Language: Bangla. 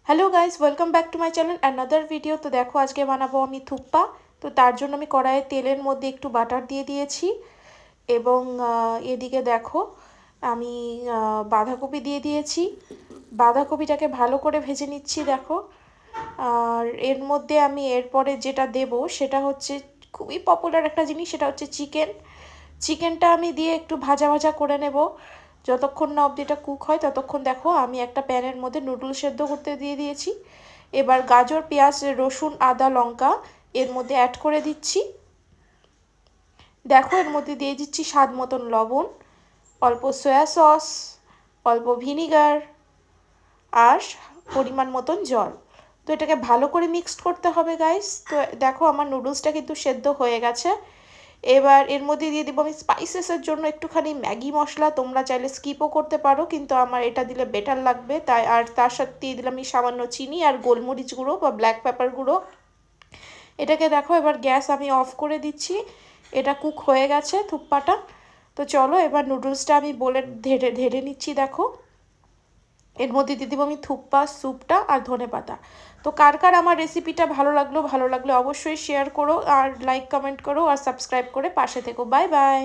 Hello guys, welcome back to my channel another video. তো দেখো আজকে বানাবো আমি থুকপা। তো তার জন্য আমি কড়াইয়ে তেলের মধ্যে একটু বাটার দিয়ে দিয়েছি এবং এদিকে দেখো আমি বাঁধাকপি দিয়ে দিয়েছি। বাঁধাকপিটাকে ভালো করে ভেজে নিচ্ছি দেখো। আর এর মধ্যে আমি এরপরে যেটা দেব সেটা হচ্ছে খুবই পপুলার একটা জিনিস, সেটা হচ্ছে চিকেনটা আমি দিয়ে একটু ভাজা ভাজা করে নেব। যতক্ষণ না অবধি এটা কুক হয় ততক্ষণ দেখো আমি একটা প্যানের মধ্যে নুডল সেদ্ধ করতে দিয়ে দিয়েছি। এবার গাজর, পেঁয়াজ, রসুন, আদা, লঙ্কা এর মধ্যে অ্যাড করে দিচ্ছি। দেখো এর মধ্যে দিয়ে দিচ্ছি স্বাদ মতন লবণ, অল্প সয়া সস, অল্প ভিনিগার আর পরিমাণ মতন জল। তো এটাকে ভালো করে মিক্সড করতে হবে গাইস। তো দেখো আমার নুডলসটা কিন্তু সেদ্ধ হয়ে গেছে। এবার এর মধ্যে দিয়ে দেবো আমি স্পাইসেসের জন্য একটুখানি ম্যাগি মশলা। তোমরা চাইলে স্কিপও করতে পারো, কিন্তু আমার এটা দিলে বেটার লাগবে তাই। আর তার সাথে দিয়ে দিলাম আমি সামান্য চিনি আর গোলমরিচ গুঁড়ো বা ব্ল্যাক পেপার গুঁড়ো। এটাকে দেখো এবার গ্যাস আমি অফ করে দিচ্ছি। এটা কুক হয়ে গেছে থুকপাটা। তো চলো এবার নুডলসটা আমি ঢেলে নিচ্ছি দেখো। এর মধ্যে দিয়ে দেবো আমি থুকপা স্যুপটা আর ধনেপাতা। তো কার কার আমার রেসিপিটা ভালো লাগলে অবশ্যই শেয়ার করো আর লাইক কমেন্ট করো আর সাবস্ক্রাইব করে পাশে থেকো। Bye bye.